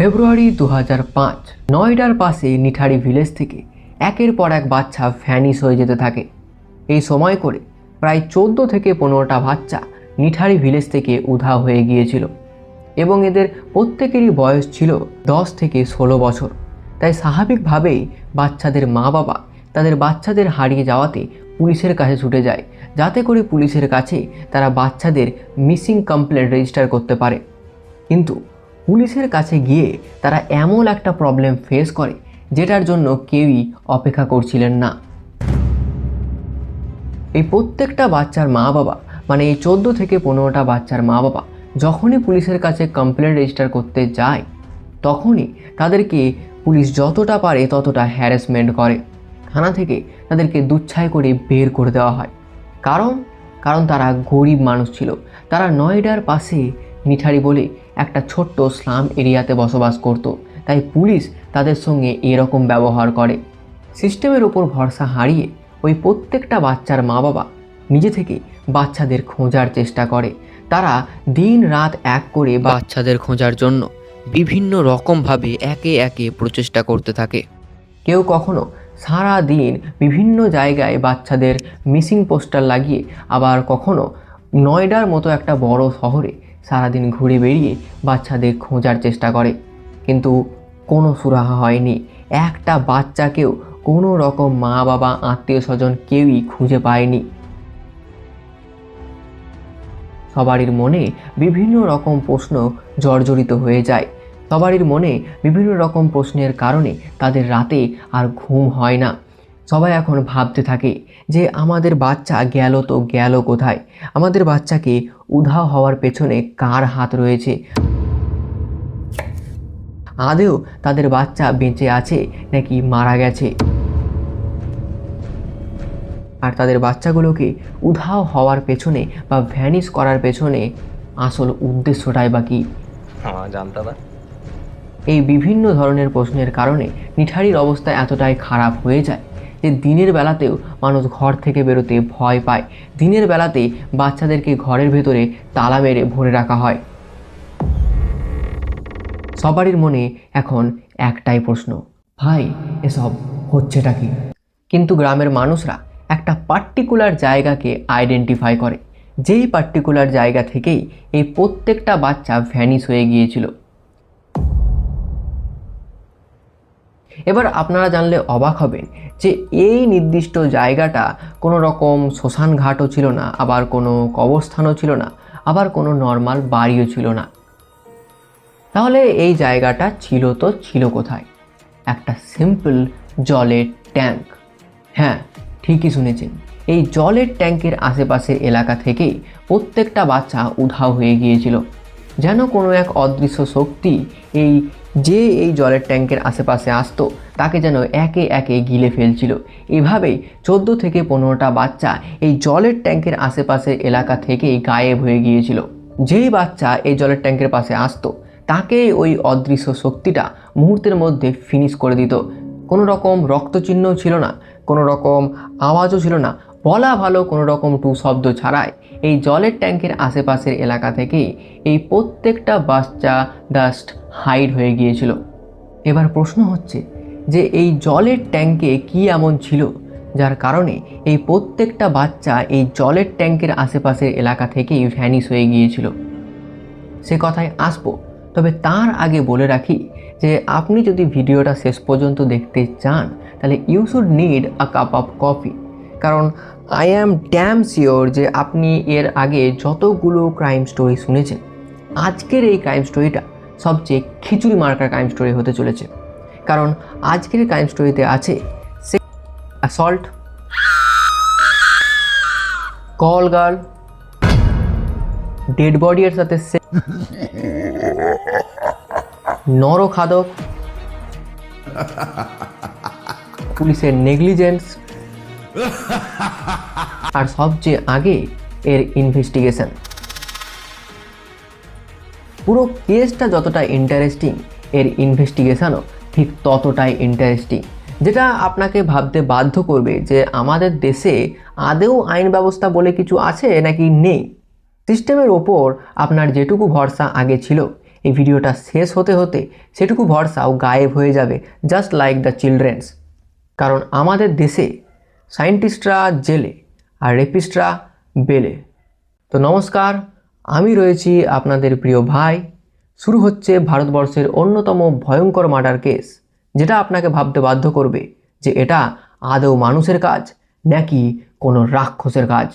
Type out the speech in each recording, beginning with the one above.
ফেব্রুয়ারি 2005 নয়ডার পাশে নিঠারি ভিলেজ থেকে একের পর এক বাচ্চা ভ্যানিশ হয়ে যেতে থাকে। এই সময় করে প্রায় 14 থেকে 15টা বাচ্চা নিঠারি ভিলেজ থেকে উধাও হয়ে গিয়েছিল এবং এদের প্রত্যেকেরই বয়স ছিল 10 থেকে 16 বছর। তাই স্বাভাবিকভাবেই বাচ্চাদের মা বাবা তাদের বাচ্চাদের হারিয়ে যাওয়াতে পুলিশের কাছে ছুটে যায়, যাতে করে পুলিশের কাছে তারা বাচ্চাদের মিসিং কমপ্লেন্ট রেজিস্টার করতে পারে। কিন্তু পুলিশের কাছে গিয়ে তারা এমন একটা প্রবলেম ফেস করে যেটার জন্য কেউই অপেক্ষা করছিলেন না। এই প্রত্যেকটা বাচ্চার মা বাবা, মানে এই 14 থেকে 15টা বাচ্চার মা বাবা যখনই পুলিশের কাছে কমপ্লেন্ট রেজিস্টার করতে যায়, তখনই তাদেরকে পুলিশ যতটা পারে ততটা হ্যারাসমেন্ট করে। থানা থেকে তাদেরকে দুচ্ছাই করে বের করে দেওয়া হয়। কারণ তারা গরিব মানুষ ছিল। তারা নয়ডার পাশে নিঠারি বলে একটা ছোট্ট স্লাম এরিয়াতে বসবাস করত। তাই পুলিশ তাদের সঙ্গে এরকম ব্যবহার করে। সিস্টেমের ওপর ভরসা হারিয়ে ওই প্রত্যেকটা বাচ্চার মা বাবা নিজে থেকে বাচ্চাদের খোঁজার চেষ্টা করে। তারা দিন রাত এক করে বাচ্চাদের খোঁজার জন্য বিভিন্ন রকমভাবে একে একে প্রচেষ্টা করতে থাকে। কেউ কখনো সারা দিন বিভিন্ন জায়গায় বাচ্চাদের মিসিং পোস্টার লাগিয়ে, আবার কখনো নয়ডার মতো একটা বড় শহরে সারাদিন ঘুরে বেরিয়ে বাচ্চাদের খোঁজার চেষ্টা করে। কিন্তু কোনো সুরাহা হয়নি। একটা বাচ্চাকেও কোনো রকম মা বাবা আত্মীয় স্বজন কেউই খুঁজে পায়নি। সবারই মনে বিভিন্ন রকম প্রশ্ন জর্জরিত হয়ে যায়। সবারই মনে বিভিন্ন রকম প্রশ্নের কারণে তাদের রাতে আর ঘুম হয় না। সবাই এখন ভাবতে থাকে যে আমাদের বাচ্চা গেল তো গেল কোথায়? আমাদের বাচ্চাকে উধাও হওয়ার পেছনে কার হাত রয়েছে? আদেও তাদের বাচ্চা বেঁচে আছে নাকি মারা গেছে? আর তাদের বাচ্চাগুলোকে উধাও হওয়ার পেছনে বা ভ্যানিশ করার পেছনে আসল উদ্দেশ্যটাই বা কী? জানতা না। এই বিভিন্ন ধরনের প্রশ্নের কারণে নিঠারির অবস্থা এতটাই খারাপ হয়ে যায় যে দিনের বেলাতেও মানুষ ঘর থেকে বেরোতে ভয় পায়। দিনের বেলাতে বাচ্চাদেরকে ঘরের ভেতরে তালা মেরে ভরে রাখা হয়। সবারই মনে এখন একটাই প্রশ্ন, ভাই এসব হচ্ছেটা কি? কিন্তু গ্রামের মানুষরা একটা পার্টিকুলার জায়গাকে আইডেন্টিফাই করে, যেই পার্টিকুলার জায়গা থেকেই এই প্রত্যেকটা বাচ্চা ভ্যানিশ হয়ে গিয়েছিল। এবার আপনারা জানলে অবাক হবেন যে এই নির্দিষ্ট জায়গাটা কোনো রকম শ্মশান ঘাটও ছিল না, আবার কোনো কবরস্থানও ছিল না, আবার কোনো নর্মাল বাড়িও ছিল না। তাহলে এই জায়গাটা ছিল কোথায়? একটা সিম্পল জলের ট্যাঙ্ক। হ্যাঁ, ঠিকই শুনেছেন। এই জলের ট্যাঙ্কের আশেপাশের এলাকা থেকেই প্রত্যেকটা বাচ্চা উধাও হয়ে গিয়েছিল। যেন কোনো এক অদৃশ্য শক্তি এই জলের ট্যাঙ্কের আশেপাশে আসতো তাকে যেন একে একে গিলে ফেলছিল। এভাবেই 14 থেকে 15টা বাচ্চা এই জলের ট্যাঙ্কের আশেপাশের এলাকা থেকেই গায়েব হয়ে গিয়েছিল। যেই বাচ্চা এই জলের ট্যাঙ্কের পাশে আসতো তাকে ওই অদৃশ্য শক্তিটা মুহূর্তের মধ্যে ফিনিশ করে দিত। কোনো রকম রক্তচিহ্নও ছিল না, কোনো রকম আওয়াজও ছিল না, বলা ভালো কোনো রকম টু শব্দ ছাড়াই এই জলের ট্যাঙ্কের আশেপাশের এলাকা থেকেই এই প্রত্যেকটা বাচ্চা জাস্ট হাইড হয়ে গিয়েছিল। এবার প্রশ্ন হচ্ছে যে এই জলের ট্যাঙ্কে কি এমন ছিল যার কারণে এই প্রত্যেকটা বাচ্চা এই জলের ট্যাঙ্কের আশেপাশের এলাকা থেকেই ভ্যানিশ হয়ে গিয়েছিল? সে কথায় আসবো, তবে তার আগে বলে রাখি যে আপনি যদি ভিডিওটা শেষ পর্যন্ত দেখতে চান তাহলে you should need a cup of coffee. কারণ আই অ্যাম ড্যাম শিওর যে আপনি এর আগে যতগুলো ক্রাইম স্টোরি শুনেছেন, আজকের এই ক্রাইম স্টোরিটা সবচেয়ে খিচুড়ি মার্কা ক্রাইম স্টোরি হতে চলেছে। কারণ আজকের ক্রাইম স্টোরিতে আছে assault, call girl, dead body এর সাথে নরখাদক, পুলিশের নেগলিজেন্স, আর সবচেয়ে আগে এর ইনভেস্টিগেশন। পুরো কেসটা যতটা ইন্টারেস্টিং, এর ইনভেস্টিগেশনও ঠিক ততটাই ইন্টারেস্টিং, যেটা আপনাকে ভাবতে বাধ্য করবে যে আমাদের দেশে আদৌ আইন ব্যবস্থা বলে কিছু আছে নাকি নেই। সিস্টেমের ওপর আপনার যেটুকু ভরসা আগে ছিল এই ভিডিওটা শেষ হতে হতে সেটুকু ভরসাও গায়েব হয়ে যাবে, জাস্ট লাইক দ্য চিলড্রেন্স। কারণ আমাদের দেশে সায়েন্টিস্টরা জেলে আর রেপিস্টরা বেলে। তো নমস্কার, আমি রয়েছি আপনাদের প্রিয় ভাই। শুরু হচ্ছে ভারতবর্ষের অন্যতম ভয়ঙ্কর মার্ডার কেস, যেটা আপনাকে ভাবতে বাধ্য করবে যে এটা আদৌ মানুষের কাজ নাকি কোনো রাক্ষসের কাজ।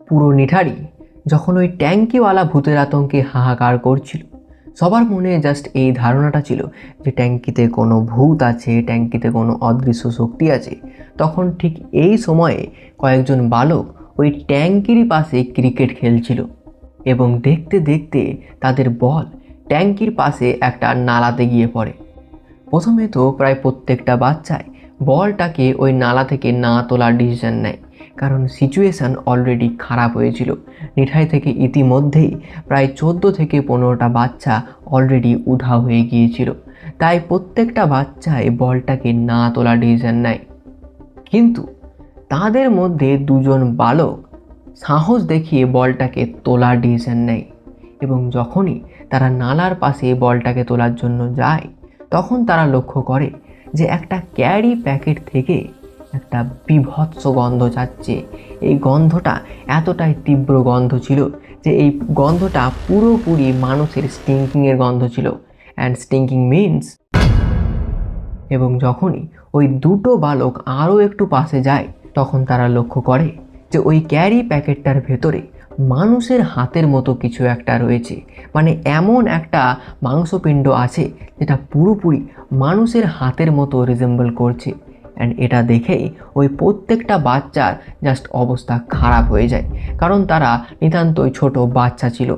পুরো নিঠারি যখন ওই ট্যাঙ্কিওয়ালা ভূতের আতঙ্কে হাহাকার করছিল, সবার মনে জাস্ট এই ধারণাটা ছিল যে ট্যাঙ্কিতে কোনো ভূত আছে, ট্যাঙ্কিতে কোনো অদৃশ্য শক্তি আছে। তখন ঠিক এই সময়ে কয়েকজন বালক ওই ট্যাঙ্কির পাশে ক্রিকেট খেলছিল এবং দেখতে দেখতে তাদের বল ট্যাঙ্কির পাশে একটা নালাতে গিয়ে পড়ে। প্রথমে তো প্রায় প্রত্যেকটা বাচ্চাই বলটাকে ওই নালা থেকে না তোলার ডিসিশন নেয়, কারণ সিচুয়েশান অলরেডি খারাপ হয়েছিল। নিঠাই থেকে ইতিমধ্যেই প্রায় 14 থেকে 15টা বাচ্চা অলরেডি উধাও হয়ে গিয়েছিল। তাই প্রত্যেকটা বাচ্চাই বলটাকে না তোলার ডিসিশন নেয়। কিন্তু তাদের মধ্যে দুজন বালক সাহস দেখিয়ে বলটাকে তোলার ডিসিশন নেয় এবং যখনই তারা নালার পাশে বলটাকে তোলার জন্য যায়, তখন তারা লক্ষ্য করে যে একটা ক্যারি প্যাকেট থেকে একটা বীভৎস গন্ধ যাচ্ছে। এই গন্ধটা এতটাই তীব্র গন্ধ ছিল যে এই গন্ধটা পুরোপুরি মানুষের স্টিঙ্কিংয়ের গন্ধ ছিল। অ্যান্ড স্টিঙ্কিং মিনস, এবং যখনই ওই দুটো বালক আরও একটু পাশে যায়, তখন তারা লক্ষ্য করে যে ওই ক্যারি প্যাকেটটার ভেতরে মানুষের হাতের মতো কিছু একটা রয়েছে। মানে এমন একটা মাংসপিণ্ড আছে যেটা পুরোপুরি মানুষের হাতের মতো রিজেম্বল করছে। অ্যান্ড এটা দেখেই ওই প্রত্যেকটা বাচ্চার জাস্ট অবস্থা খারাপ হয়ে যায়, কারণ তারা নিতান্তই ছোট বাচ্চা ছিল।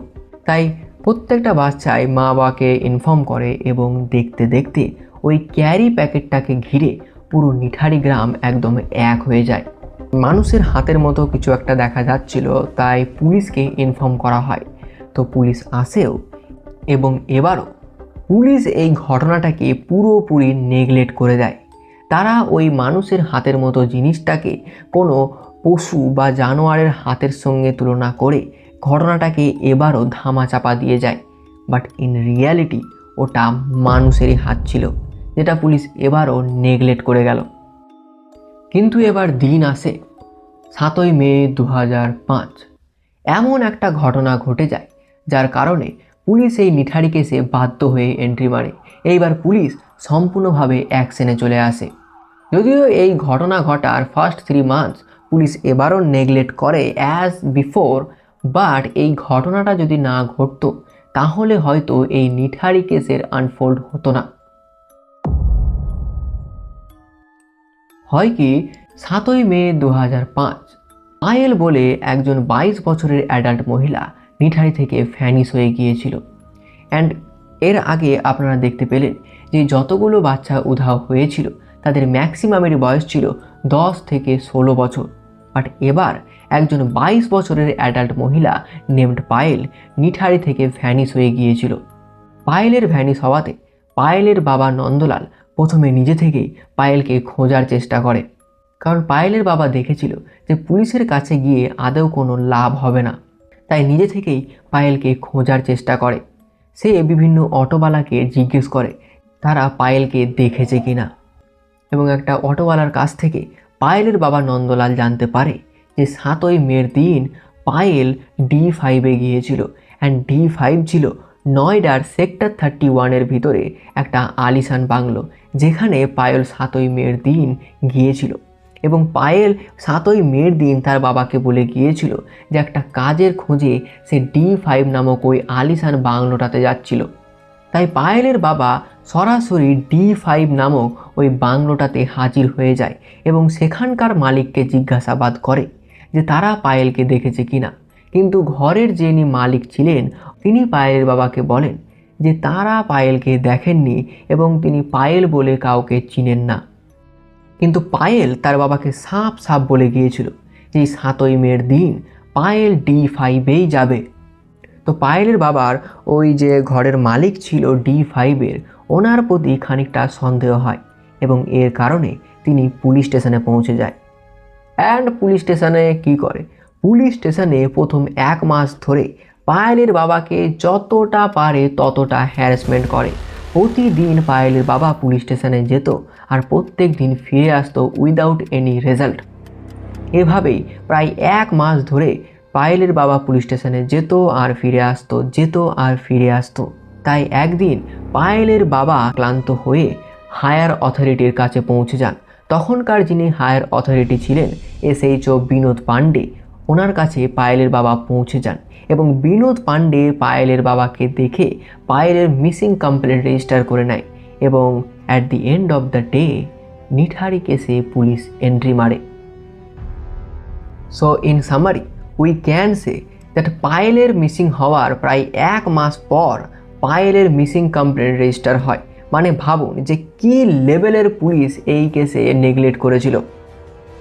তাই প্রত্যেকটা বাচ্চাই মা বাবাকে ইনফর্ম করে এবং দেখতে দেখতে ওই ক্যারি প্যাকেটটাকে ঘিরে পুরো নিঠারি গ্রাম একদম এক হয়ে যায়। মানুষের হাতের মতো কিছু একটা দেখা যাচ্ছিল, তাই পুলিশকে ইনফর্ম করা হয়। তো পুলিশ আসেও এবং এবারও পুলিশ এই ঘটনাটাকে পুরোপুরি নেগলেক্ট করে দেয়। তারা ওই মানুষের হাতের মতো জিনিসটাকে কোনো পশু বা জানোয়ারের হাতের সঙ্গে তুলনা করে ঘটনাটাকে এবারও ধামাচাপা দিয়ে যায়। বাট ইন রিয়ালিটি ওটা মানুষেরই হাত ছিল, যেটা পুলিশ এবারও নেগলেক্ট করে গেল। কিন্তু এবার দিন আসে 7ই মে 2005। এমন একটা ঘটনা ঘটে যায় যার কারণে পুলিশ এই নিঠারি কেসে বাধ্য হয়ে এন্ট্রি মারে। এইবার পুলিশ সম্পূর্ণভাবে অ্যাকশনে চলে আসে। যদিও এই ঘটনা ঘটার ফার্স্ট 3 মান্থস পুলিশ এবারও নেগলেক্ট করে অ্যাজ বিফোর, বাট এই ঘটনাটা যদি না ঘটতো তাহলে হয়তো এই নিঠারি কেসের আনফোল্ড হতো না। হয় কি, 7ই মে 2005 পায়েল বলে একজন 22 বছরের অ্যাডাল্ট মহিলা নিঠারি থেকে ভ্যানিশ হয়ে গিয়েছিল। অ্যান্ড এর আগে আপনারা দেখতে পেলেন যে যতগুলো বাচ্চা উধাও হয়েছিল তাদের ম্যাক্সিমামের বয়স ছিল 10 থেকে 16 বছর। বাট এবার একজন 22 বছরের অ্যাডাল্ট মহিলা নেমড পায়েল নিঠারি থেকে ভ্যানিশ হয়ে গিয়েছিল। পায়েলের ভ্যানিশ হওয়াতে পায়েলের বাবা নন্দলাল প্রথমে নিজে থেকেই পায়েলকে খোঁজার চেষ্টা করে, কারণ পায়েলের বাবা দেখেছিল যে পুলিশের কাছে গিয়ে আদৌ কোনো লাভ হবে না। তাই নিজে থেকেই পায়েলকে খোঁজার চেষ্টা করে। সে বিভিন্ন অটোওয়ালাকে জিজ্ঞেস করে তারা পায়েলকে দেখেছে কিনা, এবং একটা অটোওয়ালার কাছ থেকে পায়েলের বাবা নন্দলাল জানতে পারে যে 7ই মের দিন পায়েল D5-এ গিয়েছিল। অ্যান্ড D5 ছিল নয়ডার সেক্টর 31-এর ভিতরে একটা আলিশান বাংলো, যেখানে পায়েল 7ই মের দিন গিয়েছিল। এবং পায়েল 7ই মের দিন তার বাবাকে বলে গিয়েছিল যে একটা কাজের খোঁজে সে D5 নামক ওই আলিশান বাংলোটাতে যাচ্ছিল। তাই পায়েলের বাবা সরাসরি D5 নামক ওই বাংলোটাতে হাজির হয়ে যায় এবং সেখানকার মালিককে জিজ্ঞাসাবাদ করে যে তারা পায়েলকে দেখেছে কিনা। কিন্তু ঘরের যিনি মালিক ছিলেন তিনি পায়েলের বাবাকে বলেন যে তারা পায়েলকে দেখেননি এবং তিনি পায়েল বলে কাউকে চিনেন না। কিন্তু পায়েল তার বাবাকে সাফ সাফ বলে গিয়েছিল যে 7ই মের দিন পায়েল D5-এই যাবে। তো পায়েলের বাবার ওই যে ঘরের মালিক ছিল D5-এর, ওনার প্রতি খানিকটা সন্দেহ হয় এবং এর কারণে তিনি পুলিশ স্টেশনে পৌঁছে যায়। অ্যান্ড পুলিশ স্টেশনে কি করে, পুলিশ স্টেশনে প্রথম 1 মাস ধরে পায়েলের বাবাকে যতটা পারে ততটা হ্যারাসমেন্ট করে। প্রতিদিন পায়েলের বাবা পুলিশ স্টেশনে যেত আর প্রত্যেক দিন ফিরে আসতো উইদাউট এনি রেজাল্ট। এভাবেই প্রায় 1 মাস ধরে পায়েলের বাবা পুলিশ স্টেশনে যেত আর ফিরে আসতো, যেত আর ফিরে আসতো। তাই একদিন পায়েলের বাবা ক্লান্ত হয়ে হায়ার অথরিটির কাছে পৌঁছে যান। তখনকার যিনি হায়ার অথরিটি ছিলেন SHO বিনোদ পান্ডে, ওনার কাছে পায়েলের বাবা পৌঁছে যান এবং বিনোদ পান্ডে পায়েলের বাবাকে দেখে পায়েলের মিসিং কমপ্লেন্ট রেজিস্টার করে নেয় এবং at the end of the day Nithari কেসে পুলিশ এন্ট্রি মারে। So in summary we can say that পায়েলের মিসিং হওয়ার প্রায় 1 মাস পর পায়েলের মিসিং কমপ্লেন্ট রেজিস্টার হয়। মানে ভাবুন যে কী লেভেলের পুলিশ এই কেসে নেগলেক্ট করেছিল।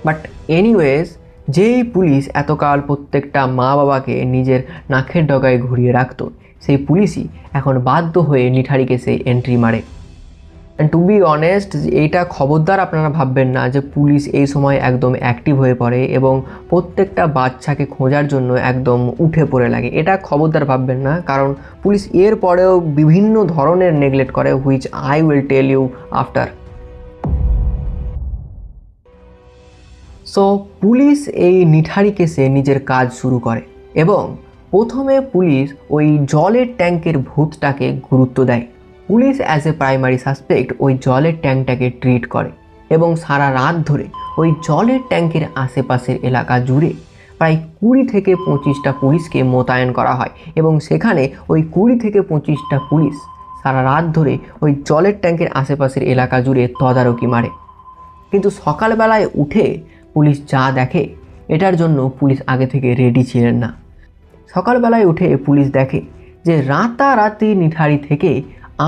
বাট এনিওয়েজ, যেই পুলিশ এতকাল প্রত্যেকটা মা বাবাকে নিজের নাকের ডগায় ঘুরিয়ে রাখতো, সেই পুলিশই এখন বাধ্য হয়ে নিঠারি কেসে এন্ট্রি মারে। অ্যান্ড টু বি অনেস্ট, এইটা খবরদার আপনারা ভাববেন না যে পুলিশ এই সময় একদম অ্যাক্টিভ হয়ে পড়ে এবং প্রত্যেকটা বাচ্চাকে খোঁজার জন্য একদম উঠে পড়ে লাগে। এটা খবরদার ভাববেন না, কারণ পুলিশ এর পরেও বিভিন্ন ধরনের নেগলেক্ট করে, which I will tell you after. So police এই নিঠারি কেসে নিজের কাজ শুরু করে এবং প্রথমে পুলিশ ওই জলের ট্যাঙ্কের ভূতটাকে গুরুত্ব দেয়। Police as a primary suspect ওই জলের ট্যাঙ্কটাকে ট্রিট করে এবং সারা রাত ধরে ওই জলের ট্যাঙ্কের আশেপাশের এলাকা জুড়ে প্রায় 20 থেকে 25টা পুলিশকে মোতায়েন করা হয় এবং সেখানে ওই 20 থেকে 25টা পুলিশ সারা রাত ধরে ওই জলের ট্যাঙ্কের আশেপাশের এলাকা জুড়ে তদারকি মারে। কিন্তু সকালবেলায় উঠে পুলিশ যা দেখে, এটার জন্য পুলিশ আগে থেকে রেডি ছিলেন না। সকালবেলায় উঠে পুলিশ দেখে যে রাতারাতি নিঠারি থেকে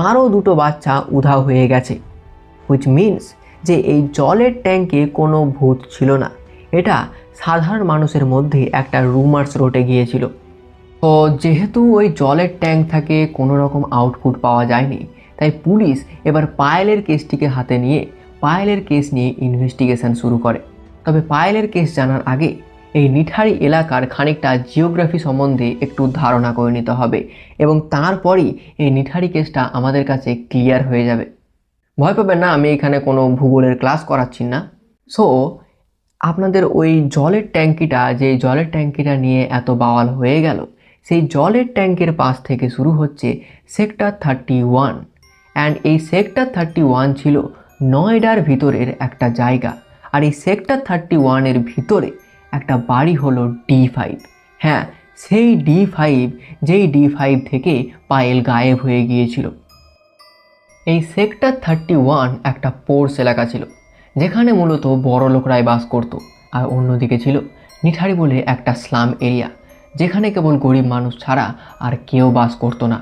আরও 2টো বাচ্চা উধাও হয়ে গেছে, হুইচ মিনস যে এই জলের ট্যাঙ্কে কোনো ভূত ছিল না। এটা সাধারণ মানুষের মধ্যে একটা রুমার্স রটে গিয়েছিল। তো যেহেতু ওই জলের ট্যাঙ্ক থেকে কোনো রকম আউটপুট পাওয়া যায়নি, তাই পুলিশ এবার পায়েলের কেসটিকে হাতে নিয়ে পায়েলের কেস নিয়ে ইনভেস্টিগেশন শুরু করে। তবে পায়েলের কেস জানার আগে এই নিঠারি এলাকার খানিকটা জিওগ্রাফি সম্বন্ধে একটু ধারণা করে নিতে হবে এবং তারপরই এই নিঠারি কেসটা আমাদের কাছে ক্লিয়ার হয়ে যাবে। ভয় পাবেন না, আমি এখানে কোনো ভূগোলের ক্লাস করাচ্ছি না। সো আপনাদের ওই জলের ট্যাঙ্কিটা, যে জলের ট্যাঙ্কিটা নিয়ে এত বাওয়াল হয়ে গেল, সেই জলের ট্যাঙ্কের পাশ থেকে শুরু হচ্ছে সেক্টর 31। অ্যান্ড এই সেক্টর 31 ছিল নয়ডার ভিতরের একটা জায়গা। আর এই সেক্টর 31-এর ভিতরে একটা বাড়ি হলো D5। হ্যাঁ, সেই D5, যেই D5 থেকে পায়েল গায়েব হয়ে গিয়েছিল। এই সেক্টর 31 একটা পোর্স এলাকা ছিল, যেখানে মূলত বড় লোকরাই বাস করত। আর অন্যদিকে ছিল নিঠারি বলে একটা স্লাম এরিয়া, যেখানে কেবল গরিব মানুষ ছাড়া আর কেউ বাস করতো না।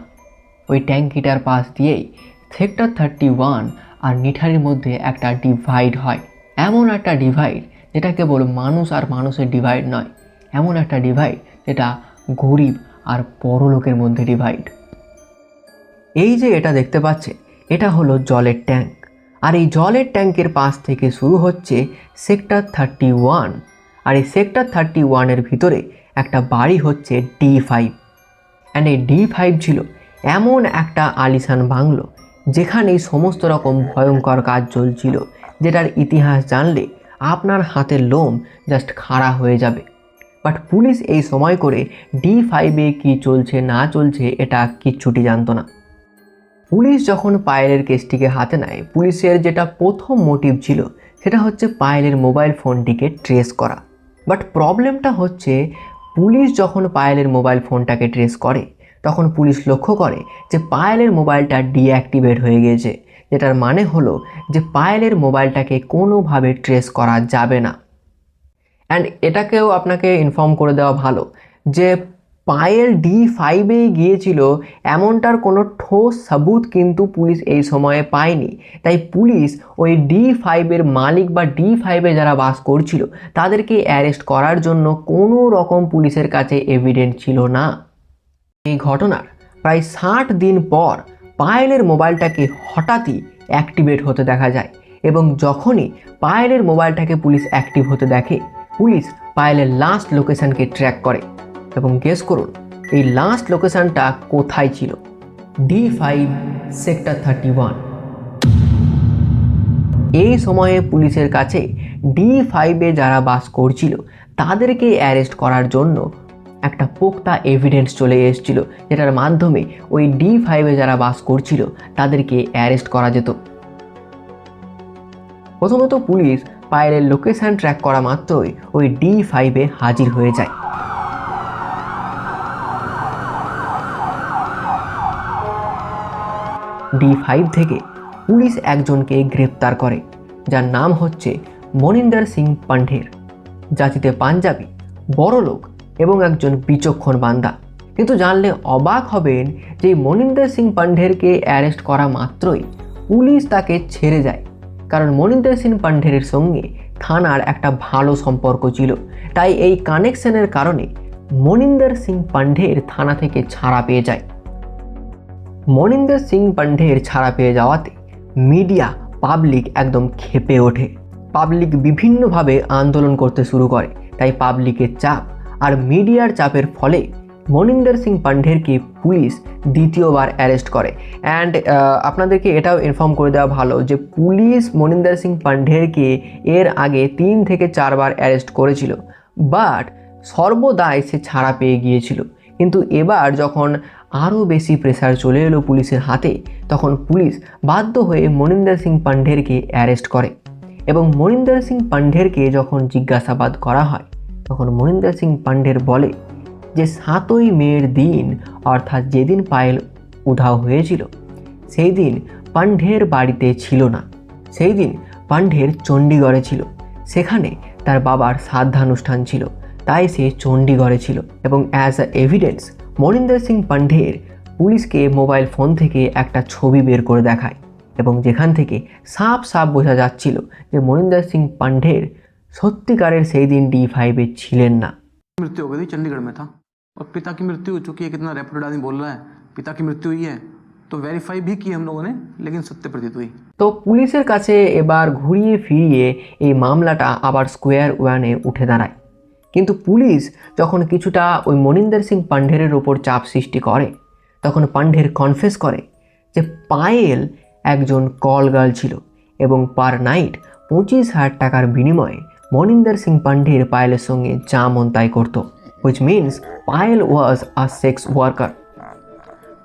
ওই ট্যাঙ্কিটার পাশ দিয়েই সেক্টর 31 আর নিঠারির মধ্যে একটা ডিভাইড হয়। এমন একটা ডিভাইড যেটা কেবল মানুষ আর মানুষের ডিভাইড নয়, এমন একটা ডিভাইড যেটা গরিব আর বড় লোকের মধ্যে ডিভাইড। এই যে এটা দেখতে পাচ্ছেন, এটা হলো জলের ট্যাঙ্ক। আর এই জলের ট্যাঙ্কের পাশ থেকে শুরু হচ্ছে সেক্টর 31। আর এই সেক্টর 31-এর ভিতরে একটা বাড়ি হচ্ছে D5। অ্যান্ড এই D5 ছিল এমন একটা আলিশান বাংলো, যেখানে সমস্ত রকম ভয়ঙ্কর কাজ চলছিল, যেটার ইতিহাস জানলে আপনার হাতের লোম জাস্ট খাড়া হয়ে যাবে। বাট পুলিশ এই সময় করে D5-এ কী চলছে না চলছে এটা কিচ্ছুটি জানতো না। পুলিশ যখন পায়েলের কেসটিকে হাতে নেয়, পুলিশের যেটা প্রথম মোটিভ ছিল সেটা হচ্ছে পায়েলের মোবাইল ফোনটিকে ট্রেস করা। বাট প্রবলেমটা হচ্ছে, পুলিশ যখন পায়েলের মোবাইল ফোনটাকে ট্রেস করে, তখন পুলিশ লক্ষ্য করে যে পায়েলের মোবাইলটা ডিঅ্যাক্টিভেট হয়ে গিয়েছে, যেটার মানে হলো যে পায়েলের মোবাইলটাকে কোনোভাবে ট্রেস করা যাবে না। অ্যান্ড এটাকেও আপনাকে ইনফর্ম করে দেওয়া ভালো যে পায়েল D5-এ গিয়েছিল এমনটার কোনো ঠোস সাবুত কিন্তু পুলিশ এই সময়ে পায়নি। তাই পুলিশ ওই D5-এর মালিক বা D5-এ যারা বাস করছিল তাদেরকে অ্যারেস্ট করার জন্য কোনো রকম পুলিশের কাছে এভিডেন্স ছিল না। এই ঘটনার প্রায় 60 দিন পর পায়েলের মোবাইলটাকে হঠাৎই অ্যাক্টিভেট হতে দেখা যায় এবং যখনই পায়েলের মোবাইলটাকে পুলিশ অ্যাক্টিভ হতে দেখে, পুলিশ পায়েলের লাস্ট লোকেশনকে ট্র্যাক করে এবং গেস করুন এই লাস্ট লোকেশনটা কোথায় ছিল। D5 sector 31। এই সময়ে পুলিশের কাছে D5-এ যারা বাস করছিল তাদেরকে অ্যারেস্ট করার জন্য একটা পোক্তা এভিডেন্স চলে এসেছিল, যেটার মাধ্যমে ওই D5-এ যারা বাস করছিল তাদেরকে অ্যারেস্ট করা যেত। প্রথমত পুলিশ পায়েলের লোকেশন ট্র্যাক করা মাত্রই ওই D5-এ হাজির হয়ে যায়। D5 থেকে পুলিশ একজনকে গ্রেপ্তার করে, যার নাম হচ্ছে মনিন্দর সিং পান্ডের, জাতিতে পাঞ্জাবি, বড়লোক এবং একজন বিচক্ষণ বান্দা। কিন্তু জানলে অবাক হবেন যে মনিন্দর সিং পান্ডেরকে অ্যারেস্ট করা মাত্রই পুলিশ তাকে ছেড়ে যায়, কারণ মনিন্দর সিং পান্ডের সঙ্গে থানার একটা ভালো সম্পর্ক ছিল। তাই এই কানেকশনের কারণে মনিন্দর সিং পান্ডের থানা থেকে ছাড়া পেয়ে যায়। মনিন্দর সিং পান্ডের ছাড়া পেয়ে যাওয়াতে মিডিয়া, পাবলিক একদম ক্ষেপে ওঠে। পাবলিক বিভিন্নভাবে আন্দোলন করতে শুরু করে। তাই পাবলিকের চাপ আর মিডিয়ার চাপের ফলে মনিন্দর সিং পান্ডেরকে পুলিশ দ্বিতীয়বার অ্যারেস্ট করে। অ্যান্ড আপনাদেরকে এটাও ইনফর্ম করে দেওয়া ভালো যে পুলিশ মনিন্দর সিং পান্ডেরকে এর আগে 3 থেকে 4 বার অ্যারেস্ট করেছিল, বাট সর্বদাই সে ছাড়া পেয়ে গিয়েছিল। কিন্তু এবার যখন আরও বেশি প্রেসার চলে এলো পুলিশের হাতে, তখন পুলিশ বাধ্য হয়ে মনিন্দর সিং পান্ডেরকে অ্যারেস্ট করে। এবং মনিন্দর সিং পান্ডেরকে যখন জিজ্ঞাসাবাদ করা হয় তখন মনিন্দর সিং পান্ডের বলে যে 7ই মের দিন, অর্থাৎ যেদিন পায়েল উধাও হয়েছিল, সেই দিন পান্ডের বাড়িতে ছিল না। সেই দিন পান্ডের চণ্ডীগড়ে ছিল, সেখানে তার বাবার শ্রাদ্ধানুষ্ঠান ছিল, তাই সে চণ্ডীগড়ে ছিল। এবং as a evidence Moninder Singh পান্ডের পুলিশকে মোবাইল ফোন থেকে একটা ছবি বের করে দেখায়, এবং যেখান থেকে সাফ বোঝা যাচ্ছিল যে মনিন্দর সিং পান্ডের সত্যিকারের সেই দিন D5-এ ছিলেন না। मृत्यु हो गई थी, चंडीगढ़ में था और पिता की मृत्यु हो चुकी है। कितना रेपुटेड आदमी बोल रहा है पिता की मृत्यु हुई है, तो वेरीफाई भी की हम लोगों ने, लेकिन सत्य प्रतीत हुई। তো পুলিশের কাছে এবার ঘুরিয়ে ফিরিয়ে এই মামলাটা আবার স্কোয়ার ওয়ানে উঠে দাঁড়ায়। কিন্তু পুলিশ যখন কিছুটা ওই মনিন্দর সিং পান্ডের ওপর চাপ সৃষ্টি করে, তখন পান্ডের কনফেস করে যে পায়েল একজন কল গার্ল ছিল এবং পার নাইট 25,000 টাকার বিনিময়ে মনিন্দর সিং পান্ডের পায়েলের সঙ্গে যা মন তাই করত, which means Payal was a sex worker।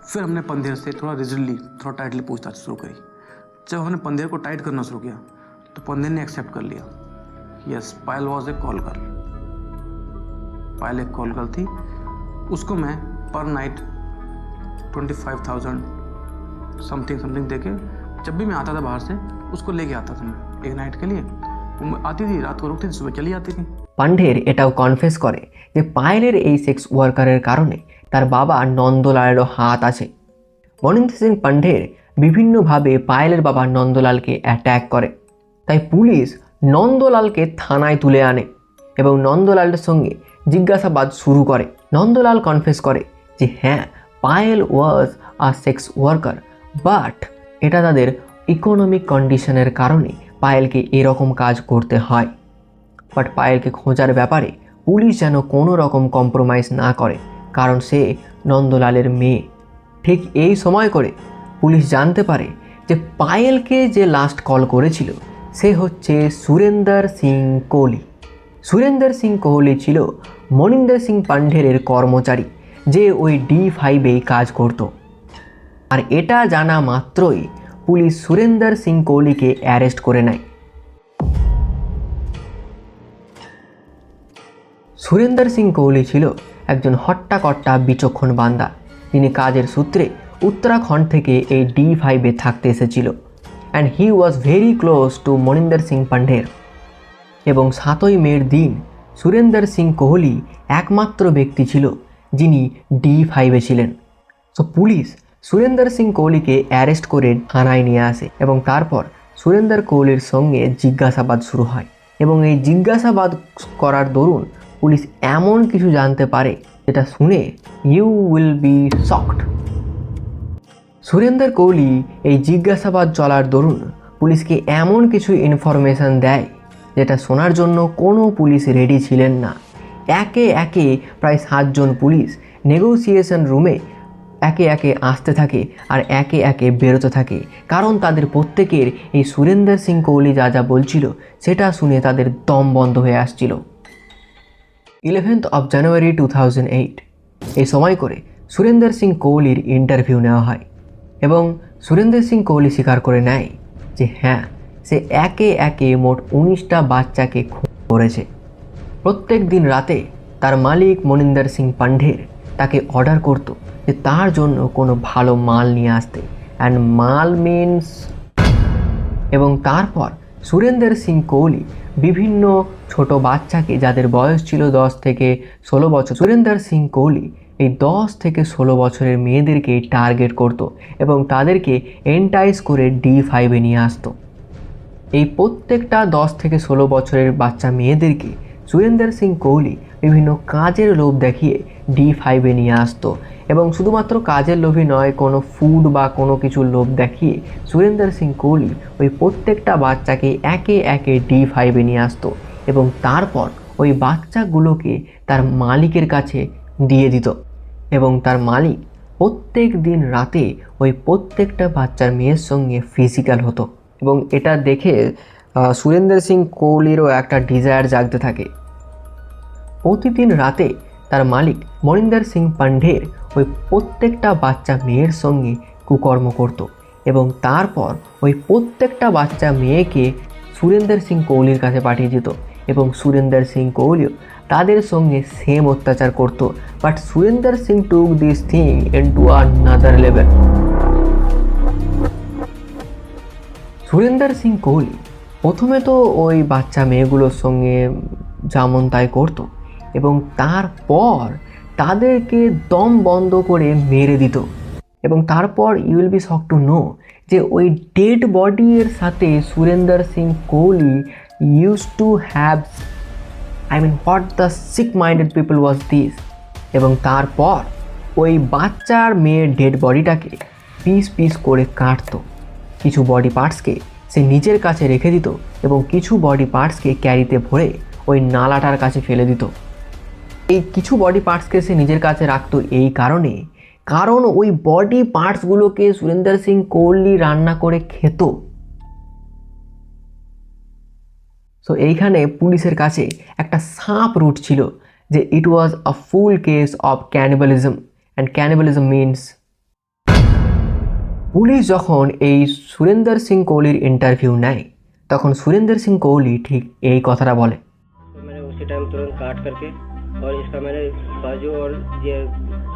फिर हमने पंधेर से थोड़ा रिजिडली, थोड़ा टाइटली पूछताछ शुरू करी। जब हमने पंधेर को टाइट करना शुरू किया तो पंधेर ने एक्सेप्ट कर लिया, yes Payal was a call girl. Payal एक कॉल गर्ल थी, उसको मैं पर नाइट 25,000 समथिंग देके जब भी मैं आता था बाहर से उसको लेके आता था मैं एक नाइट के लिए। वो आती थी, रात को रुकती थी, सुबह चली जाती थी। পান্ডের এটাও কনফেস করে যে পায়েলের এই সেক্স ওয়ার্কারের কারণে তার বাবা নন্দলালেরও হাত আছে। মনিন্দর সিং পান্ডের বিভিন্নভাবে পায়েলের বাবা নন্দলালকে অ্যাট্যাক করে। তাই পুলিশ নন্দলালকে থানায় তুলে আনে এবং নন্দলালের সঙ্গে জিজ্ঞাসাবাদ শুরু করে। নন্দলাল কনফেস করে যে হ্যাঁ, পায়েল ওয়াজ আ সেক্স ওয়ার্কার, বাট এটা তাদের ইকোনমিক কন্ডিশনের কারণে পায়েলকে এরকম কাজ করতে হয়। বাট পায়েলকে খোঁজার ব্যাপারে পুলিশ যেন কোনো রকম কম্প্রোমাইজ না করে, কারণ সে নন্দলালের মেয়ে। ঠিক এই সময় করে পুলিশ জানতে পারে যে পায়েলকে যে লাস্ট কল করেছিল সে হচ্ছে সুরেন্দর সিং কোহলি। সুরেন্দর সিং কোহলি ছিল মনিন্দর সিং পান্ডের কর্মচারী, যে ওই D5-এই কাজ করত। আর এটা জানা মাত্রই পুলিশ সুরেন্দর সিং কোহলিকে অ্যারেস্ট করে নেয়। সুরেন্দর সিং কোহলি ছিল একজন হট্টাকট্টা বিচক্ষণ বান্দা, যিনি কাজের সূত্রে উত্তরাখণ্ড থেকে এই D5-এ থাকতে এসেছিল। And he was very close to Moninder Singh পান্ডের। এবং 7ই মের দিন সুরেন্দর সিং কোহলি একমাত্র ব্যক্তি ছিল যিনি D5-এ ছিলেন। সো পুলিশ সুরেন্দর সিং কোহলিকে অ্যারেস্ট করে থানায় নিয়ে আসে এবং তারপর সুরেন্দর কোহলির সঙ্গে জিজ্ঞাসাবাদ শুরু হয়। এবং এই জিজ্ঞাসাবাদ করার দরুন পুলিশ এমন কিছু জানতে পারে যেটা শুনে you will be shocked. Surinder Koli এই জিজ্ঞাসাবাদ চলার দরুন পুলিশকে এমন কিছু ইনফরমেশন দেয় যেটা শোনার জন্য কোনো পুলিশ রেডি ছিলেন না। একে একে প্রায় 7 জন পুলিশ নেগোসিয়েশন রুমে একে একে আসতে থাকে আর একে একে বেরোতে থাকে, কারণ তাদের প্রত্যেকের এই সুরেন্দর সিং কোহলি যা যা বলছিল সেটা শুনে তাদের দম বন্ধ হয়ে আসছিল। 11th of January 2008 এই সময় করে সুরেন্দর সিং কোহলির ইন্টারভিউ নেওয়া হয় এবং সুরেন্দর সিং কোহলি স্বীকার করে নেয় যে হ্যাঁ, সে একে একে মোট 19টা বাচ্চাকে খুন করেছে। প্রত্যেক দিন রাতে তার মালিক মনিন্দর সিং পান্ডের তাকে অর্ডার করতো যে তার জন্য কোনো ভালো মাল নিয়ে আসতে, অ্যান্ড মাল মিনস। এবং তারপর সুরেন্দর সিং কোহলি বিভিন্ন ছোট বাচ্চাকে, যাদের বয়স ছিল 10 থেকে 16 বছর, সুরেন্দর সিং কোহলি এই 10 থেকে 16 বছরের মেয়েদেরকে টার্গেট করত এবং তাদেরকে এন্টাইজ করে D5-এ নিয়ে আসতো। এই প্রত্যেকটা 10 থেকে 16 বছরের বাচ্চা মেয়েদেরকে সুরেন্দর সিং কোহলি বিভিন্ন কাজের লোভ দেখিয়ে D5-এ নিয়ে আসতো এবং শুধুমাত্র কাজের লোভই নয়, কোনো ফুড বা কোনো কিছু লোভ দেখিয়ে সুরেন্দর সিং কোহলি ওই প্রত্যেকটা বাচ্চাকে একে একে D5-এ নিয়ে আসতো এবং তারপর ওই বাচ্চাগুলোকে তার মালিকের কাছে দিয়ে দিত এবং তার মালিক প্রত্যেক দিন রাতে ওই প্রত্যেকটা বাচ্চার মেয়ের সঙ্গে ফিজিক্যাল হতো এবং এটা দেখে সুরেন্দর সিং কোহলিরও একটা ডিজায়ার জাগতে থাকে। প্রতিদিন রাতে তার মালিক মনিন্দর সিং পান্ডের ওই প্রত্যেকটা বাচ্চা মেয়ের সঙ্গে কুকর্ম করত এবং তারপর ওই প্রত্যেকটা বাচ্চা মেয়েকে সুরেন্দর সিং কোহলির কাছে পাঠিয়ে দিত এবং সুরেন্দর সিং কোহলিও তাদের সঙ্গে সেম অত্যাচার করত। But Surinder Singh took this thing into another level. Surinder Singh Kohli প্রথমে তো ওই বাচ্চা মেয়েগুলোর সঙ্গে যেমন তাই করতো এবং তারপর তাদেরকে দম বন্ধ করে মেরে দিত এবং তারপর you will be shock to know যে ওই ডেড বডির সাথে Surinder Singh Koli use to have, what the sick minded people was this. এবং তারপর ওই বাচ্চার মেয়ের ডেড বডিটাকে পিস পিস করে কাটতো। কিছু বডি পার্টসকে সে নিজের কাছে রেখে দিত এবং কিছু বডি পার্টসকে ক্যারিতে ভরে ওই নালাটার কাছে ফেলে দিত। এই কিছু বডি পার্টসকে সে নিজের কাছে রাখতো এই কারণ ওই বডি পার্টসগুলোকে সুরেন্দর সিং কোহলি রান্না করে খেত। সো এইখানে পুলিশের কাছে একটা সাপ রুট ছিল যে it was a full case of cannibalism, and cannibalism means. Police যখন এই সুরেন্দর সিং কোহলির ইন্টারভিউ নেয় তখন সুরেন্দর সিং কোহলি ঠিক এই কথাটা বলে। मैंने उसी टाइम तुरंत काट करके और इसका मैंने बाजू और ये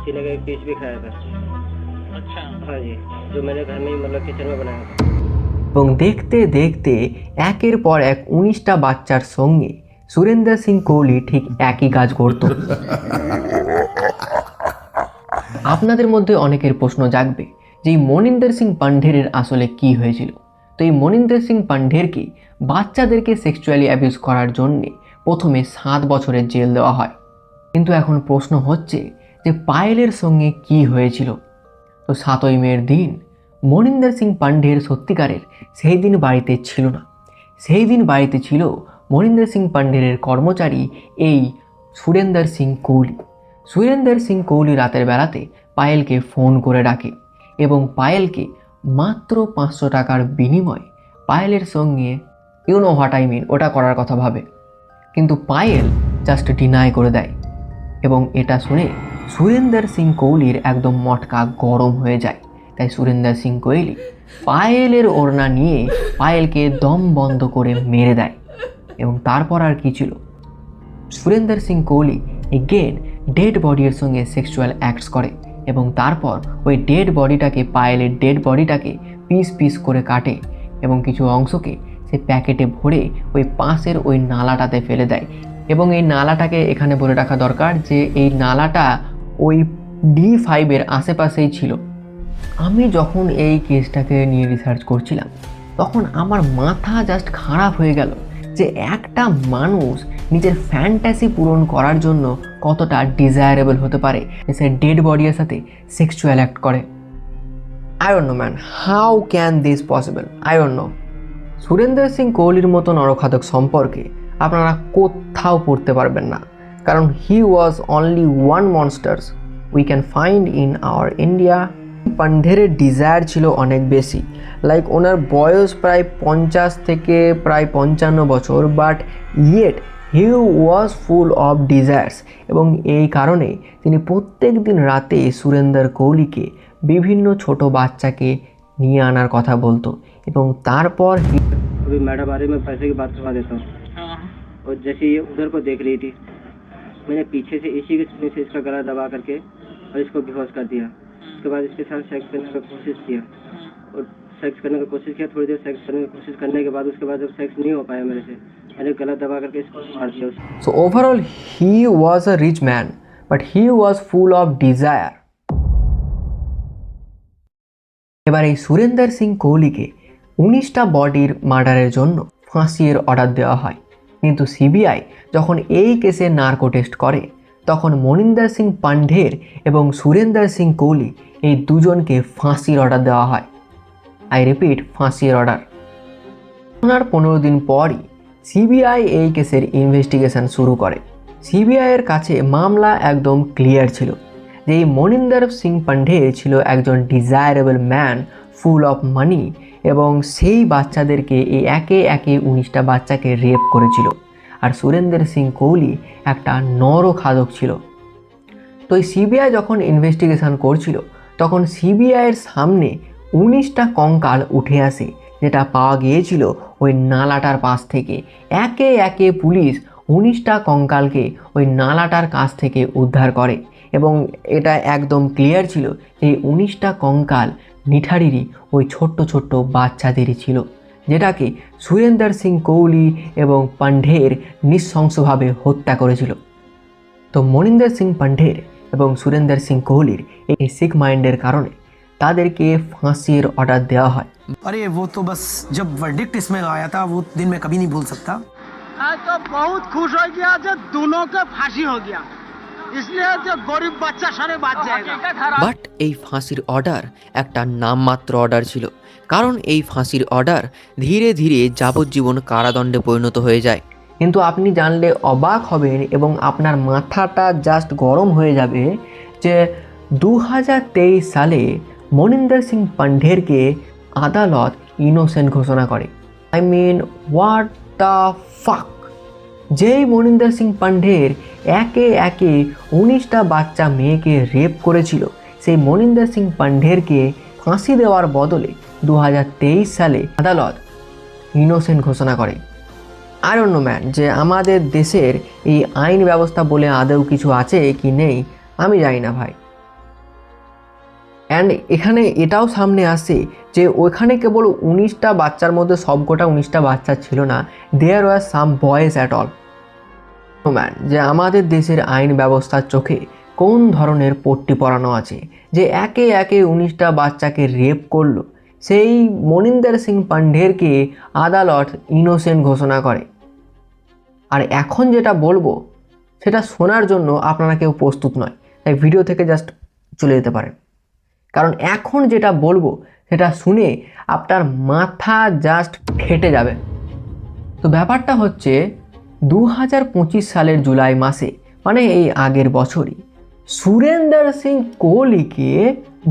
सीने का एक पीस भी खाया था। अच्छा। हाँ जी, जो मैंने घर में ही मतलब किचन में बनाया था। এবং দেখতে দেখতে একের পর এক 19টা বাচ্চার সঙ্গে সুরেন্দর সিং কোহলি ঠিক একই কাজ করত। আপনাদের মধ্যে অনেকের প্রশ্ন জাগবে যে এই মনিন্দর সিং পান্ডের আসলে কি হয়েছিল। তো এই মনিন্দর সিং পান্ডেরকে বাচ্চাদেরকে সেক্সুয়ালি অ্যাবিউজ করার জন্যে প্রথমে 7 বছরের জেল দেওয়া হয়। কিন্তু এখন প্রশ্ন হচ্ছে যে পায়েলের সঙ্গে কি হয়েছিল। তো 7ই মের দিন মনিন্দর সিং পান্ডের সত্যিকারের সেই দিন বাড়িতে ছিল না। সেই দিন বাড়িতে ছিল মনিন্দর সিং পান্ডের কর্মচারী এই সুরেন্দর সিং কোহলি। সুরেন্দর সিং কোহলি রাতের বেলাতে পায়েলকে ফোন করে ডাকে এবং পায়েলকে মাত্র 500 টাকার বিনিময়ে পায়েলের সঙ্গে you know what I mean ওটা করার কথা ভাবে, কিন্তু পায়েল জাস্ট ডিনাই করে দেয় এবং এটা শুনে সুরেন্দর সিং কোহলির একদম মটকা গরম হয়ে যায়। তাই সুরেন্দর সিং কোহলি পায়েলের ওড়না নিয়ে পায়েলকে দম বন্ধ করে মেরে দেয় এবং তারপর আর কি ছিল, সুরেন্দর সিং কোহলি এগেন ডেড বডির সঙ্গে সেক্সুয়াল অ্যাক্টস করে এবং তারপর ওই ডেড বডিটাকে, পায়েলের ডেড বডিটাকে পিস পিস করে কাটে এবং কিছু অংশকে সে প্যাকেটে ভরে ওই পাশের ওই নালাটাতে ফেলে দেয়। এবং এই নালাটাকে এখানে বলে রাখা দরকার যে এই নালাটা ওই D5-এর আশেপাশেই ছিল। আমি যখন এই কেসটাকে নিয়ে রিসার্চ করছিলাম তখন আমার মাথা জাস্ট খারাপ হয়ে গেল যে একটা মানুষ নিজের ফ্যান্টাসি পূরণ করার জন্য কতটা ডিজায়ারেবল হতে পারে সে ডেড বডির সাথে সেক্সুয়াল অ্যাক্ট করে। I don't know man, how can this possible, I don't know. Surendra Singh কোহলির মতো নরখাদক সম্পর্কে আপনারা কোথাও পড়তে পারবেন না, কারণ he was only one monsters we can find in our India. পান্ডেরের ডিজায়ার ছিল অনেক বেশি, লাইক ওনার বয়স প্রায় 50 থেকে প্রায় 55 বছর, but yet he was full of desires. এবং এই কারণে তিনি প্রত্যেক দিন রাতে সুরেন্দর কোহলিকে বিভিন্ন ছোট বাচ্চাকে নিয়ে আনার কথা বলতো এবং তারপর अभी मैडम आ रही, मैं पैसे की बात करवा देता हूँ। और जैसे ये उधर को देख रही थी, मैंने पीछे से इसी के सुनी से इसका गला दबा करके और इसको बेहोश कर दिया। उसके बाद इसके साथ सेक्स करने का कोशिश किया और सेक्स करने का कोशिश किया। थोड़ी देर सेक्स करने की कोशिश करने के बाद उसके बाद जब सेक्स नहीं हो पाया मेरे से, मैंने गला दबा करके इसको मार दिया। So overall, he was a rich man, but he was full of desire. এবার এই সুরেন্দর সিং কোহলিকে 19টা বডির মার্ডারের জন্য ফাঁসির অর্ডার দেওয়া হয়, কিন্তু সিবিআই যখন এই কেসে নার্কো টেস্ট করে তখন মনিন্দর সিং পান্ডের এবং সুরেন্দর সিং কোহলি এই দুজনকে ফাঁসির অর্ডার দেওয়া হয়। আই রিপিট, ফাঁসির অর্ডার। ওনার 15 দিন পরই সিবিআই এই কেসের ইনভেস্টিগেশন শুরু করে। সিবিআইয়ের কাছে মামলা একদম ক্লিয়ার ছিল যে এই মনিন্দর সিং পান্ডে ছিল একজন desirable man full of money এবং সেই বাচ্চাদেরকে এই একে একে 19টা বাচ্চাকে রেপ করেছিল। আর সুরেন্দর সিং কোহলি একটা নরখাদক ছিল। তো এই সিবিআই যখন ইনভেস্টিগেশন করছিল তখন সিবিআইয়ের সামনে 19টা কঙ্কাল উঠে আসে, যেটা পাওয়া গিয়েছিল ওই নালাটার পাশ থেকে। একে একে পুলিশ 19টা কঙ্কালকে ওই নালাটার কাছ থেকে উদ্ধার করে এবং এটা একদম ক্লিয়ার ছিল যে 19টা কঙ্কাল নিঠারিরই ওই ছোট্ট ছোট্ট বাচ্চাদেরই ছিল, যেটাকে সুরেন্দর সিং কোহলি এবং পান্ডের নৃশংসভাবে হত্যা করেছিল। তো মনিন্দর সিং পান্ডের এবং সুরেন্দর সিং কোহলির এই সিক মাইন্ডের কারণে তাদেরকে ফাঁসির অর্ডার দেওয়া হয়। अरे वो तो बस जब वर्डिक्ट इसमें आया था वो दिन मैं कभी नहीं भूल सकता। मैं तो बहुत खुश हो गया जब दोनों का फांसी हो गया, इसलिए जो गरीब बच्चा सारे बात जाएगा। বাট এই ফাঁসির অর্ডার একটা নামমাত্র অর্ডার ছিল, কারণ এই ফাঁসির অর্ডার ধীরে ধীরে যাবজ্জীবন কারাদণ্ডে পরিণত হয়ে যায়। কিন্তু আপনি জানলে অবাক হবেন এবং আপনার মাথাটা জাস্ট গরম হয়ে যাবে যে 2023 সালে মনিন্দর সিং পান্ডেরকে আদালত ইনোসেন্ট ঘোষণা করে। I mean what the fuck! যেই মনিন্দর সিং পান্ডের একে একে 19টা বাচ্চা মেয়েকে রেপ করেছিল, সেই মনিন্দর সিং পান্ডেরকে ফাঁসি দেওয়ার বদলে 2023 সালে আদালত ইনোসেন্ট ঘোষণা করে। আই ডোন্ট নো ম্যান, যে আমাদের দেশের এই আইন ব্যবস্থা বলে আদৌ কিছু আছে কি নেই আমি জানি না ভাই। অ্যান্ড এখানে এটাও সামনে আসে যে ওইখানে কেবল 19টা বাচ্চার মধ্যে সবকটা 19টা বাচ্চা ছিল না, there were some boys at all. Man, যে আমাদের দেশের আইন ব্যবস্থার চোখে কোন ধরনের পট্টি পরানো আছে যে একে একে 19টা বাচ্চাকে রেপ করলো, সেই মনিন্দর সিং পান্ডেরকে আদালত ইনোসেন্ট ঘোষণা করে। আর এখন যেটা বলবো সেটা শোনার জন্য আপনারা কেউ প্রস্তুত নয়, তাই ভিডিও থেকে জাস্ট চলে যেতে পারেন, কারণ এখন যেটা বলবো সেটা শুনে আপনার মাথা জাস্ট ফেটে যাবে। তো ব্যাপারটা হচ্ছে 2025 সালের জুলাই মাসে, মানে এই আগের বছরই, সুরেন্দর সিং কোহলিকে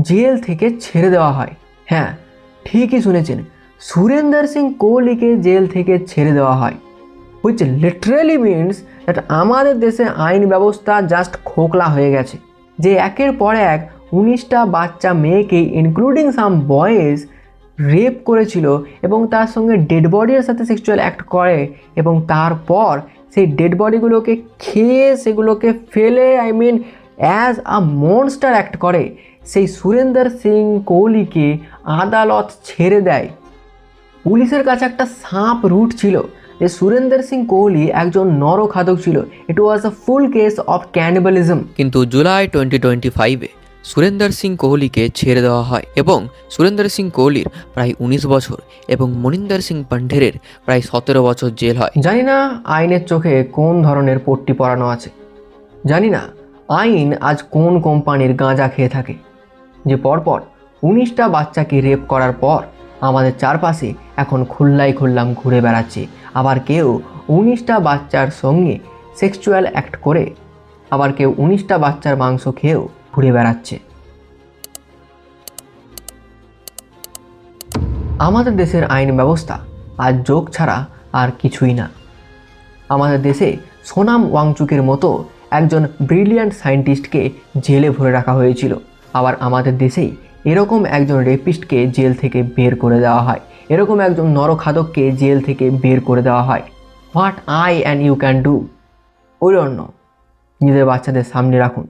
জেল থেকে ছেড়ে দেওয়া হয়। হ্যাঁ, ঠিকই শুনেছেন, সুরেন্দর সিং কোহলিকে জেল থেকে ছেড়ে দেওয়া হয়, হুইচ লিটারালি মিনস দ্যাট আমাদের দেশে আইন ব্যবস্থা জাস্ট খোকলা হয়ে গেছে, যে একের পর এক 19টা বাচ্চা মেয়েকে ইনক্লুডিং সাম বয়েজ রেপ করেছিল এবং তার সঙ্গে ডেড বডির সাথে সেক্সুয়াল অ্যাক্ট করে এবং তারপর সেই ডেড বডিগুলোকে খেয়ে সেগুলোকে ফেলে I mean as a monster act করে। সেই সুরেন্দর সিং কোহলিকে আদালত ছেড়ে দেয়। পুলিশের কাছে একটা সাপ রুট ছিল যে সুরেন্দর সিং কোহলি একজন নরখাদক ছিল। ইট was a full case of cannibalism. কিন্তু জুলাই 2025-এ সুরেন্দর সিং কোহলিকে ছেড়ে দেওয়া হয় এবং সুরেন্দর সিং কোহলির প্রায় 19 বছর এবং মনিন্দর সিং পান্ডেরের প্রায় 17 বছর জেল হয়। জানি না আইনের চোখে কোন ধরনের পট্টি পরানো আছে, জানি না আইন আজ কোন কোম্পানির গাঁজা খেয়ে থাকে, যে পরপর 19টা বাচ্চাকে রেপ করার পর আমাদের চারপাশে এখন খুল্লাই খুল্লাম ঘুরে বেড়াচ্ছে, আবার কেউ 19টা বাচ্চার সঙ্গে সেক্সুয়াল অ্যাক্ট করে, আবার কেউ 19টা বাচ্চার মাংস খেয়েও ঘুরে বেড়াচ্ছে। আমাদের দেশের আইন ব্যবস্থা আর যোগ ছাড়া আর কিছুই না। আমাদের দেশে সোনাম ওয়াংচুকের মতো একজন ব্রিলিয়ান্ট সায়েন্টিস্টকে জেলে ভরে রাখা হয়েছিল, আবার আমাদের দেশেই এরকম একজন রেপিস্টকে জেল থেকে বের করে দেওয়া হয়, এরকম একজন নরখাদককে জেল থেকে বের করে দেওয়া হয়। What I and you can do, ওই অন্য নিজেদের বাচ্চাদের সামনে রাখুন,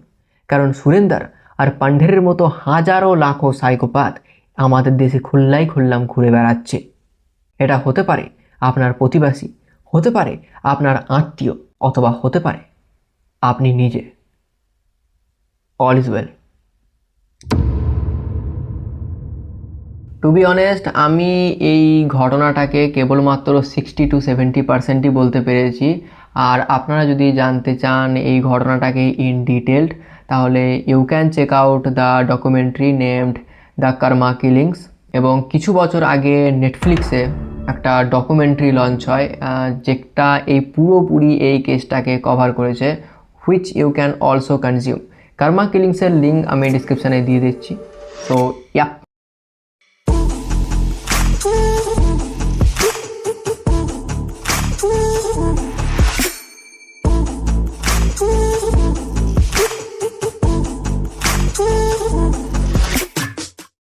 কারণ সুরেন্দার আর পান্ডেরের মতো হাজারো লাখো সাইকোপ্যাথ আমাদের দেশে খুল্লাই খুল্লাম ঘুরে বেড়াচ্ছে। এটা হতে পারে আপনার প্রতিবেশী, হতে পারে আপনার আত্মীয়, অথবা হতে পারে আপনি নিজে। All is well. To be honest, আমি এই ঘটনাটাকে কেবলমাত্র 60 to 70% বলতে পেরেছি। আর আপনারা যদি জানতে চান এই ঘটনাটাকে ইন ডিটেলড, তাহলে you can check out the documentary named the karma killings. এবং কিছু বছর আগে নেটফ্লিক্সে একটা ডকুমেন্টারি লঞ্চ হয় যেটা এই পুরোপুরি এই কেসটাকে কভার করেছে, which you can also consume. Karma কিলিংসের লিঙ্ক আমি ডিসক্রিপশানে দিয়ে দিচ্ছি। সো ইয়া।